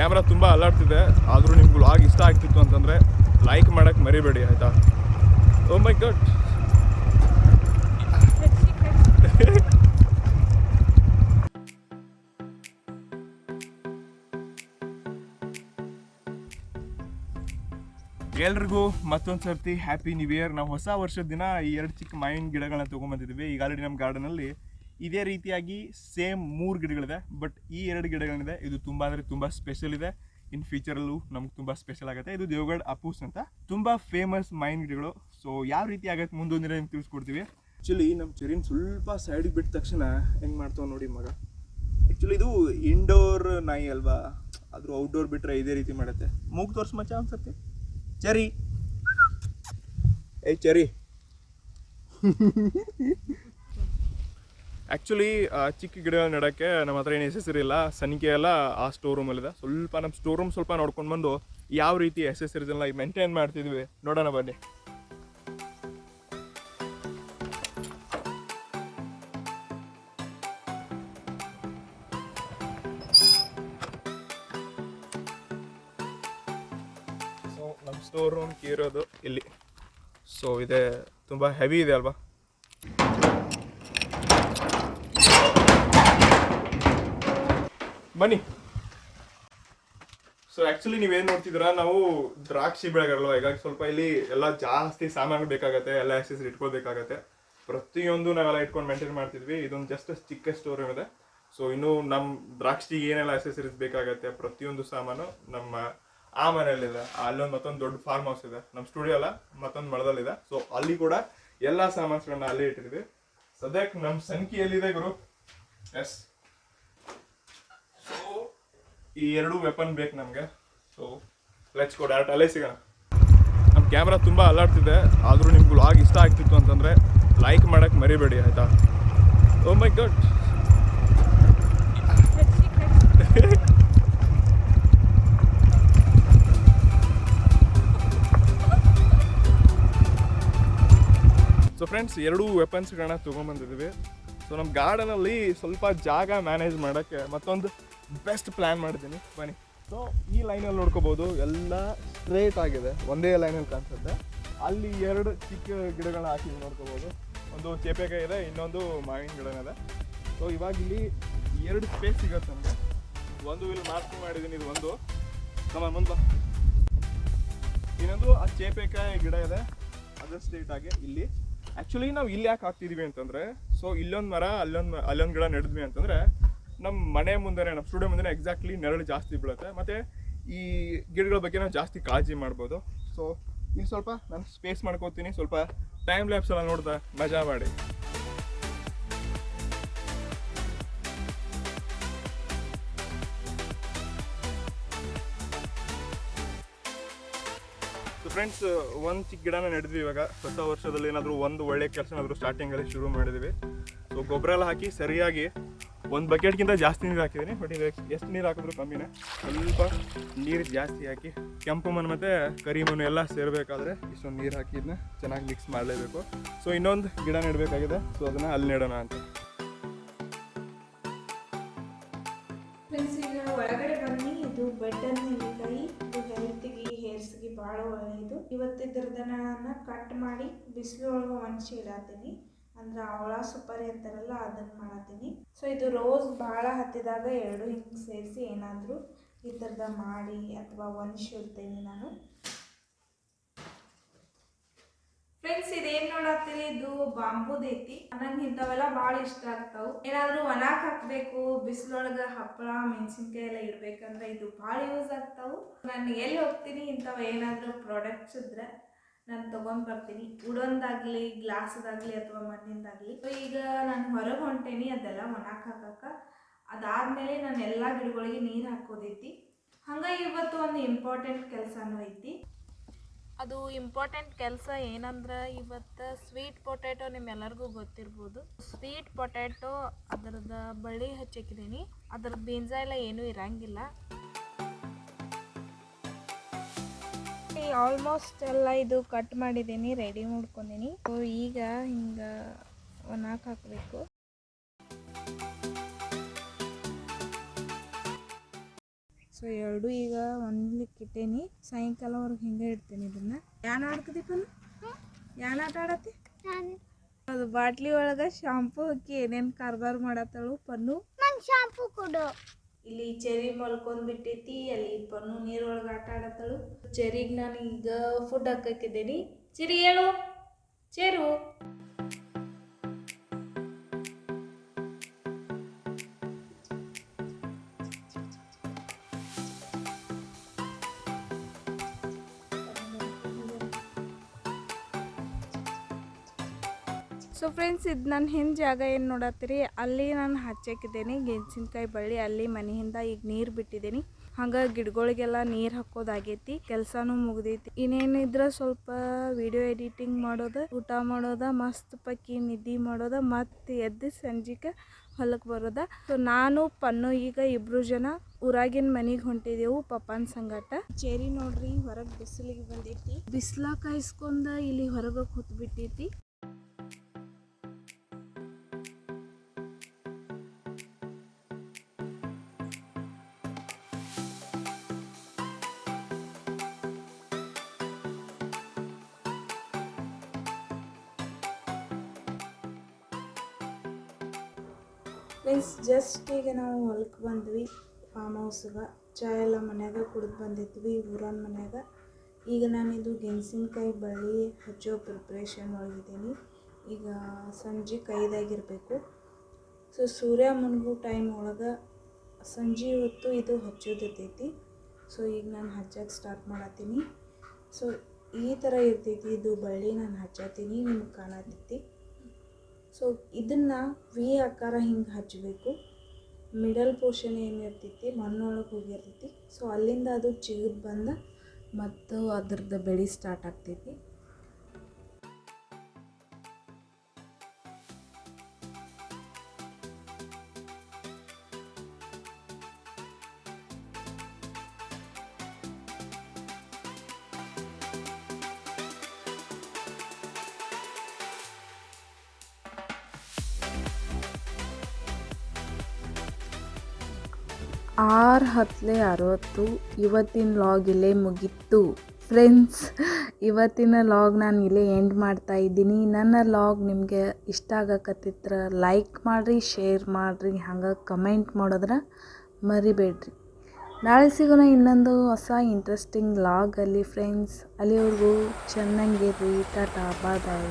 Camera ತುಂಬ ಅಲ್ಲಾಡ್ತಿದೆ, ಆದರೂ ನಿಮ್ಗೆ ವ್ಲಾಗ್ ಇಷ್ಟ ಆಗ್ತಿತ್ತು ಅಂತಂದರೆ ಲೈಕ್ ಮಾಡೋಕ್ಕೆ ಮರಿಬೇಡಿ ಆಯಿತಾ. ಓ ಮೈ ಗಾಡ್. ಎಲ್ರಿಗೂ ಮತ್ತೊಂದು ಸರ್ತಿ ಹ್ಯಾಪಿ ನ್ಯೂ ಇಯರ್. ನಾವು ಹೊಸ ವರ್ಷದ ದಿನ ಈ 2 ಚಿಕ್ಕ ಮಾವಿನ ಗಿಡಗಳನ್ನ ತೊಗೊಂಬಂದಿದ್ದೀವಿ. ಈಗ ಆಲ್ರೆಡಿ ನಮ್ಮ ಗಾರ್ಡನಲ್ಲಿ ಇದೇ ರೀತಿಯಾಗಿ ಸೇಮ್ 3 ಗಿಡಗಳಿದೆ. ಬಟ್ ಈ 2 ಗಿಡಗಳಿದೆ, ಇದು ತುಂಬ ಅಂದರೆ ತುಂಬ ಸ್ಪೆಷಲ್ ಇದೆ. ಇನ್ ಫ್ಯೂಚರಲ್ಲೂ ನಮ್ಗೆ ತುಂಬ ಸ್ಪೆಷಲ್ ಆಗುತ್ತೆ. ಇದು ದೇವಗಢ ಅಪೂಸ್ ಅಂತ ತುಂಬ ಫೇಮಸ್ ಮಾವಿನ ಗಿಡಗಳು. ಸೊ ಯಾವ ರೀತಿ ಆಗುತ್ತೆ ಮುಂದೊಂದು ದಿನ ನಿಮ್ಗೆ ತಿಳಿಸ್ಕೊಡ್ತೀವಿ. ಆ್ಯಕ್ಚುಲಿ ನಮ್ಮ ಚೆರಿನ ಸ್ವಲ್ಪ ಸೈಡಿಗೆ ಬಿಟ್ಟ ತಕ್ಷಣ ಹೆಂಗೆ ಮಾಡ್ತಾವೆ ನೋಡಿ ಮಗ. ಆ್ಯಕ್ಚುಲಿ ಇದು ಇಂಡೋರ್ ನಾಯಿ ಅಲ್ವಾ, ಆದರೂ ಔಟ್ಡೋರ್ ಬಿಟ್ಟರೆ ಇದೇ ರೀತಿ ಮಾಡುತ್ತೆ. ಮೂಗು ತೋರಿಸ್ ಮಚ್ಚ ಅನ್ಸತ್ತೆ. ಚೆರಿ, ಏಯ್ ಚೆರಿ. ಆ್ಯಕ್ಚುಲಿ ಚಿಕ್ಕ ಗಿಡಗಳು ನೆಡೋಕ್ಕೆ ನಮ್ಮ ಹತ್ರ ಏನು ಎಸೆಸರಿ ಇಲ್ಲ. ಸನಿಕೆ ಎಲ್ಲ ಆ ಸ್ಟೋರ್ ರೂಮಲ್ಲಿದೆ. ಸ್ವಲ್ಪ ನಮ್ಮ ಸ್ಟೋರ್ ರೂಮ್ ಸ್ವಲ್ಪ ನೋಡ್ಕೊಂಡು ಬಂದು ಯಾವ ರೀತಿ ಎಸೆಸರೀಸ್ ಎಲ್ಲ ಮೇಂಟೈನ್ ಮಾಡ್ತಿದ್ವಿ ನೋಡೋಣ ಬನ್ನಿ. ಸೊ ನಮ್ಮ ಸ್ಟೋರ್ ರೂಮ್ ಇರೋದು ಇಲ್ಲಿ. ಸೊ ಇದೆ, ತುಂಬ ಹೆವಿ ಇದೆ ಅಲ್ವಾ. ಬನ್ನಿ. ಸೊ ಆ್ಯಕ್ಚುಲಿ ನೀವೇನು ನೋಡ್ತಿದ್ದೀರಾ, ನಾವು ದ್ರಾಕ್ಷಿ ಬೆಳೆಗಾರಲ್ವ, ಹೀಗಾಗಿ ಸ್ವಲ್ಪ ಇಲ್ಲಿ ಎಲ್ಲ ಜಾಸ್ತಿ ಸಾಮಾನು ಬೇಕಾಗತ್ತೆ, ಎಲ್ಲ ಎಕ್ಸೆಸರಿ ಇಟ್ಕೊಳ್ಬೇಕಾಗತ್ತೆ. ಪ್ರತಿಯೊಂದು ನಾವೆಲ್ಲ ಇಟ್ಕೊಂಡು ಮೇಂಟೈನ್ ಮಾಡ್ತಿದ್ವಿ. ಇದೊಂದು ಜಸ್ಟ್ ಚಿಕ್ಕ ಸ್ಟೋರ್ ರೂಮ್ ಇದೆ. ಸೊ ಇನ್ನು ನಮ್ಮ ದ್ರಾಕ್ಷಿಗೆ ಏನೆಲ್ಲ ಎಕ್ಸೆಸರೀಸ್ ಬೇಕಾಗತ್ತೆ ಪ್ರತಿಯೊಂದು ಸಾಮಾನು ನಮ್ಮ ಆ ಮನೆಯಲ್ಲಿದೆ. ಅಲ್ಲೊಂದು ಮತ್ತೊಂದು ದೊಡ್ಡ ಫಾರ್ಮ್ ಹೌಸ್ ಇದೆ, ನಮ್ಮ ಸ್ಟುಡಿಯೋ ಅಲ್ಲ ಮತ್ತೊಂದು ಮಳದಲ್ಲಿದೆ. ಸೊ ಅಲ್ಲಿ ಕೂಡ ಎಲ್ಲ ಸಾಮಾನುಗಳನ್ನ ಅಲ್ಲೇ ಇಟ್ಟಿದ್ವಿ. ಸದ್ಯಕ್ಕೆ ನಮ್ಮ ಸಂಖ್ಯೆಯಲ್ಲಿದೆ ಗುರು. ಎಸ್, ಸೊ ಈ 2 ವೆಪನ್ ಬೇಕು ನಮಗೆ. ಸೊ ಲೆಟ್ಸ್ ಗೋ, ಡೈರೆಕ್ಟ್ ಅಲ್ಲೇ ಸಿಗೋಣ. ನಮ್ಮ ಕ್ಯಾಮ್ರಾ ತುಂಬ ಅಲ್ಲಾಡ್ತಿದೆ, ಆದರೂ ನಿಮ್ಗೆ ವ್ಲಾಗ್ ಇಷ್ಟ ಆಗ್ತಿತ್ತು ಅಂತಂದರೆ ಲೈಕ್ ಮಾಡೋಕ್ಕೆ ಮರಿಬೇಡಿ ಆಯಿತಾ. ಓ ಮೈ ಗಾಡ್. So friends, 2 ವೆಪನ್ಸ್ಗಳನ್ನ ತೊಗೊಂಬಂದಿದ್ದೀವಿ. ಸೊ ನಮ್ಮ ಗಾರ್ಡನಲ್ಲಿ ಸ್ವಲ್ಪ ಜಾಗ ಮ್ಯಾನೇಜ್ ಮಾಡೋಕ್ಕೆ ಮತ್ತೊಂದು ಬೆಸ್ಟ್ ಪ್ಲ್ಯಾನ್ ಮಾಡಿದ್ದೀನಿ, ಬನ್ನಿ. ಸೊ ಈ ಲೈನಲ್ಲಿ ನೋಡ್ಕೋಬೋದು, ಎಲ್ಲ ಸ್ಟ್ರೇಟ್ ಆಗಿದೆ, ಒಂದೇ ಲೈನಲ್ಲಿ ಕಾಣಿಸುತ್ತೆ. ಅಲ್ಲಿ 2 ಚಿಕ್ಕ ಗಿಡಗಳನ್ನ ಹಾಕಿ ನೋಡ್ಕೋಬೋದು. ಒಂದು ಚೇಪೆಕಾಯಿ ಇದೆ, ಇನ್ನೊಂದು ಮಾವಿನ ಗಿಡನಿದೆ. ಸೊ ಇವಾಗ ಇಲ್ಲಿ 2 ಸ್ಪೇಸ್ ಸಿಗುತ್ತೆ ನಮಗೆ. ಒಂದು ಇಲ್ಲಿ ಮಾರ್ಕ್ ಮಾಡಿದ್ದೀನಿ, ಇದು ಒಂದು ನಮ್ಮ ಮುಂದೆ. ಇನ್ನೊಂದು ಆ ಚೇಪೆಕಾಯಿ ಗಿಡ ಇದೆ, ಅದು ಸ್ಟ್ರೇಟ್ ಆಗಿ ಇಲ್ಲಿ. ಆ್ಯಕ್ಚುಲಿ ನಾವು ಇಲ್ಲಿ ಯಾಕೆ ಹಾಕ್ತಿದ್ವಿ ಅಂತಂದರೆ, ಸೊ ಇಲ್ಲೊಂದು ಮರ ಅಲ್ಲೊಂದು ಗಿಡ ನೆಡಿದ್ವಿ ಅಂತಂದರೆ ನಮ್ಮ ಮನೆ ಮುಂದೆ, ನಮ್ಮ ಸ್ಟುಡಿಯೋ ಮುಂದೆ ಎಕ್ಸಾಕ್ಟ್ಲಿ ನೆರಳು ಜಾಸ್ತಿ ಬೀಳುತ್ತೆ. ಮತ್ತು ಈ ಗಿಡಗಳ ಬಗ್ಗೆ ನಾವು ಜಾಸ್ತಿ ಕಾಳಜಿ ಮಾಡ್ಬೋದು. ಸೊ ಇಲ್ಲಿ ಸ್ವಲ್ಪ ನಾನು ಸ್ಪೇಸ್ ಮಾಡ್ಕೋತೀನಿ, ಸ್ವಲ್ಪ ಟೈಮ್ ಲ್ಯಾಪ್ಸ್ ಎಲ್ಲ ನೋಡ್ದೆ ಮಜಾ ಮಾಡಿ. ಫ್ರೆಂಡ್ಸ್, ಒಂದು ಚಿಕ್ಕ ಗಿಡನ ನೆಡಿದ್ವಿ. ಇವಾಗ ಹೊಸ ವರ್ಷದಲ್ಲಿ ಏನಾದರೂ ಒಂದು ಒಳ್ಳೆ ಕೆಲಸನಾದರೂ ಸ್ಟಾರ್ಟಿಂಗಲ್ಲಿ ಶುರು ಮಾಡಿದ್ವಿ. ಸೊ ಗೊಬ್ಬರ ಎಲ್ಲ ಹಾಕಿ ಸರಿಯಾಗಿ 1 ಬಕೆಟ್ಗಿಂತ ಜಾಸ್ತಿ ನೀರು ಹಾಕಿದ್ದೀನಿ. ಬಟ್ ಇದು ಎಷ್ಟು ನೀರು ಹಾಕಿದ್ರು ಕಮ್ಮಿನೇ. ಸ್ವಲ್ಪ ನೀರು ಜಾಸ್ತಿ ಹಾಕಿ ಕೆಂಪು ಮಣ್ಣು ಮತ್ತು ಕರಿ ಮಣ್ಣು ಎಲ್ಲ ಸೇರಬೇಕಾದ್ರೆ ಇಷ್ಟೊಂದು ನೀರು ಹಾಕಿ ಇದನ್ನ ಚೆನ್ನಾಗಿ ಮಿಕ್ಸ್ ಮಾಡಲೇಬೇಕು. ಸೊ ಇನ್ನೊಂದು ಗಿಡ ನೆಡಬೇಕಾಗಿದೆ, ಸೊ ಅದನ್ನು ಅಲ್ಲಿ ನೆಡೋಣ ಅಂತ. ಒಳಗಡೆ ಬನ್ನಿ. ಇದು ಬಟನ್ ನೆಲ್ಲಿಕಾಯಿ, ಇದು ಹೆಲ್ತ್ಗೆ ಹೇರ್ಸ್ಗೆ ಭಾಳ ಒಳ್ಳೆಯದು. ಇವತ್ತಿದ್ರದನ್ನ ಕಟ್ ಮಾಡಿ ಬಿಸಿಲು ಒಳಗೆ ಒಣಸಿ ಇಡತ್ತೀನಿ. ಅಂದ್ರೆ ಅವಳ ಸುಪಾರಿ ಅಂತಾರಲ್ಲ ಅದನ್ನ ಮಾಡತ್ತೀನಿ. ಸೊ ಇದು ರೋಸ್ ಭಾಳ ಹತ್ತಿದಾಗ 2 ಹಿಂಗೆ ಸೇರಿಸಿ ಏನಾದರೂ ಈ ಥರದ ಮಾಡಿ ಅಥವಾ ಒಣಸಿ ಇಡ್ತೀನಿ ನಾನು. ಫ್ರೆಂಡ್ಸ್, ಇದೇನು ನೋಡತ್ತೀರಿ, ಇದು ಬಾಂಬುದ್ ಐತಿ. ನಂಗೆ ಇಂಥವೆಲ್ಲ ಭಾಳ ಇಷ್ಟ ಆಗ್ತಾವೆ. ಏನಾದರೂ ಒಣಾಕ್ ಹಾಕಬೇಕು, ಬಿಸಿಲೊಳಗೆ ಹಪ್ಪಳ ಮೆಣಸಿನ್ಕಾಯಿ ಎಲ್ಲ ಇಡ್ಬೇಕಂದ್ರೆ ಇದು ಭಾಳ ಯೂಸ್ ಆಗ್ತಾವೆ. ನಾನು ಎಲ್ಲಿ ಹೋಗ್ತೀನಿ ಇಂಥವು ಏನಾದರೂ ಪ್ರಾಡಕ್ಟ್ಸ್ ಇದ್ರೆ ನಾನು ತೊಗೊಂಡು ಬರ್ತೀನಿ. ಉಡೊಂದಾಗಲಿ, ಗ್ಲಾಸ್ದಾಗಲಿ ಅಥವಾ ಮಣ್ಣಿಂದಾಗಲಿ. ಸೊ ಈಗ ನಾನು ಹೊರಗೆ ಹೊಂಟೇನಿ ಅದೆಲ್ಲ ಒಣಾಕ್ ಹಾಕಕ್ಕೆ. ಅದಾದಮೇಲೆ ನಾನು ಎಲ್ಲ ಗಿಡಗಳಿಗೆ ನೀರು ಹಾಕೋದೈತಿ. ಹಂಗೆ ಇವತ್ತು ಒಂದು ಇಂಪಾರ್ಟೆಂಟ್ ಕೆಲಸನೂ ಐತಿ. ಅದು ಇಂಪಾರ್ಟೆಂಟ್ ಕೆಲಸ ಏನಂದ್ರೆ, ಇವತ್ತು ಸ್ವೀಟ್ ಪೊಟ್ಯಾಟೊ ನಿಮ್ಮೆಲ್ಲರಿಗೂ ಗೊತ್ತಿರ್ಬೋದು. ಸ್ವೀಟ್ ಪೊಟ್ಯಾಟೊ ಅದರದ ಬಳ್ಳಿ ಹಚ್ಚಿದ್ದೀನಿ. ಅದ್ರದ್ದು ಬೀಜ ಎಲ್ಲ ಏನೂ ಇರಂಗಿಲ್ಲ. ಆಲ್ಮೋಸ್ಟ್ ಎಲ್ಲ ಇದು ಕಟ್ ಮಾಡಿದ್ದೀನಿ, ರೆಡಿ ಮಾಡ್ಕೊಂಡಿನಿ. ಸೊ ಈಗ ಹಿಂಗೆ ಒಣಾಕ್ ಹಾಕಬೇಕು. ಸೊ ಸೊ ಎರಡು ಈಗ ಒಂದ್ಲಿಕ್ಕೆ ಇಟ್ಟೇನಿ, ಸಾಯಂಕಾಲವರೆಗೆ ಹಿಂಗೆ ಇಡ್ತೇನೆ ಇದನ್ನ. ಯಾನ್ ಆಡ್ಕದೀಪನು ಯಾನ್ ಆಟ ಆಡತ್ತಿ? ಅದು ಬಾಟ್ಲಿ ಒಳಗೆ ಶಾಂಪೂ ಹಾಕಿ ಏನೇನು ಕಾರ್ಬಾರ್ ಮಾಡತ್ತಳು ಪನ್ನು. ಶಾಂಪೂ ಕೊಡು. ಇಲ್ಲಿ ಚೆರಿ ಮಲ್ಕೊಂಡ್ ಬಿಟ್ಟೈತಿ, ಅಲ್ಲಿ ಪನ್ನು ನೀರೊಳಗೆ ಆಟ ಆಡತ್ತಳು. ಚೆರಿಗೆ ನಾನು ಈಗ ಫುಡ್ ಹಾಕಿದ್ದೇನೆ. ಚೆರಿ ಹೇಳು, ಚೆರು. ಸೊ ಫ್ರೆಂಡ್ಸ್, ಇದು ನನ್ನ ಹಿಂದೆ ಜಾಗ ಏನು ನೋಡತ್ತೀರಿ, ಅಲ್ಲಿ ನಾನು ಹಚ್ಚಾಕಿದ್ದೇನೆ ಗೆಣಸಿನ್ಕಾಯಿ ಬಳ್ಳಿ. ಅಲ್ಲಿ ಮನೆಯಿಂದ ಈಗ ನೀರು ಬಿಟ್ಟಿದ್ದೀನಿ. ಹಂಗೆ ಗಿಡಗಳಿಗೆಲ್ಲ ನೀರು ಹಾಕೋದಾಗೈತಿ, ಕೆಲಸನೂ ಮುಗ್ದೈತಿ. ಇನ್ನೇನಿದ್ರೆ ಸ್ವಲ್ಪ ವಿಡಿಯೋ ಎಡಿಟಿಂಗ್ ಮಾಡೋದು, ಊಟ ಮಾಡೋದ, ಮಸ್ತ್ ಪಕ್ಕಿ ನಿದ್ದೆ ಮಾಡೋದ, ಮತ್ತು ಎದ್ದು ಸಂಜಿಕೆ ಹೊಲಕ್ಕೆ ಬರೋದ. ಸೊ ನಾನು ಪನ್ನು ಈಗ ಇಬ್ರು ಜನ ಊರಾಗಿನ ಮನೆಗೆ ಹೊಂಟಿದೆವು ಪಪ್ಪನ ಸಂಗಟ. ಚೇರಿ ನೋಡ್ರಿ ಹೊರಗೆ ಬಿಸಿಲಿಗೆ ಬಂದೈತಿ, ಬಿಸಿಲ ಕಾಯಿಸ್ಕೊಂಡ ಇಲ್ಲಿ ಹೊರಗೆ ಕೂತ್ ಬಿಟ್ಟೈತಿ. ಫ್ರೆಂಡ್ಸ್, ಜಸ್ಟ್ ಈಗ ನಾವು ಹೊಲಕ್ಕೆ ಬಂದ್ವಿ ಫಾರ್ಮ್ ಹೌಸ್ಗೆ. ಚಾಯ್ ಎಲ್ಲ ಮನ್ಯಾಗ ಕುಡಿದು ಬಂದಿದ್ವಿ ಊರನ ಮನ್ಯಾಗ. ಈಗ ನಾನಿದು ಗೆಣಸಿನ್ಕಾಯಿ ಬಳ್ಳಿ ಹಚ್ಚೋ ಪ್ರಿಪ್ರೇಷನ್ ಒಳಗಿದ್ದೀನಿ. ಈಗ ಸಂಜೆ 5 ಆಗಿರಬೇಕು. ಸೊ ಸೂರ್ಯ ಮುನ್ಗೋ ಟೈಮ್ ಒಳಗೆ ಸಂಜೆ ಹೊತ್ತು ಇದು ಹಚ್ಚೋದಿರ್ತೈತಿ. ಸೊ ಈಗ ನಾನು ಹಚ್ಚಕ್ಕೆ ಸ್ಟಾರ್ಟ್ ಮಾಡತ್ತೀನಿ. ಸೊ ಈ ಥರ ಇರ್ತೈತಿ ಇದು ಬಳ್ಳಿ. ನಾನು ಹಚ್ಚತ್ತೀನಿ, ನಿಮ್ಗೆ ಕಾಣತೈತಿ. ಸೊ ಇದನ್ನು ವಿ ಆಕಾರ ಹಿಂಗೆ ಹಚ್ಚಬೇಕು. ಮಿಡಲ್ ಪೋರ್ಷನ್ ಏನಿರ್ತೈತಿ ಮಣ್ಣೊಳಗೆ ಹೋಗಿರ್ತೈತಿ. ಸೊ ಅಲ್ಲಿಂದ ಅದು ಚಿಗುರು ಬಂದ ಮತ್ತು ಅದ್ರದ್ದು ಬೆಳೆ ಸ್ಟಾರ್ಟ್ ಆಗ್ತೈತಿ. ಆರು 10:60 ಇವತ್ತಿನ ಲಾಗ್ ಇಲ್ಲೇ ಮುಗೀತು ಫ್ರೆಂಡ್ಸ್. ಇವತ್ತಿನ ಲಾಗ್ ನಾನು ಇಲ್ಲೇ ಎಂಡ್ ಮಾಡ್ತಾ ಇದ್ದೀನಿ. ನನ್ನ ಲಾಗ್ ನಿಮಗೆ ಇಷ್ಟ ಆಗಕತ್ತಿದ್ರೆ ಲೈಕ್ ಮಾಡಿರಿ, ಶೇರ್ ಮಾಡಿರಿ, ಹಂಗೆ ಕಮೆಂಟ್ ಮಾಡೋದ್ರೆ ಮರಿಬೇಡ್ರಿ. ನಾಳೆ ಸಿಗೋಣ ಇನ್ನೊಂದು ಹೊಸ ಇಂಟ್ರೆಸ್ಟಿಂಗ್ ಲಾಗಲ್ಲಿ ಫ್ರೆಂಡ್ಸ್. ಅಲ್ಲಿವರೆಗೂ ಚೆನ್ನಾಗಿರ್ರಿ. ಟಾಟಾ, ಬಾಯ್ ಬಾಯ್.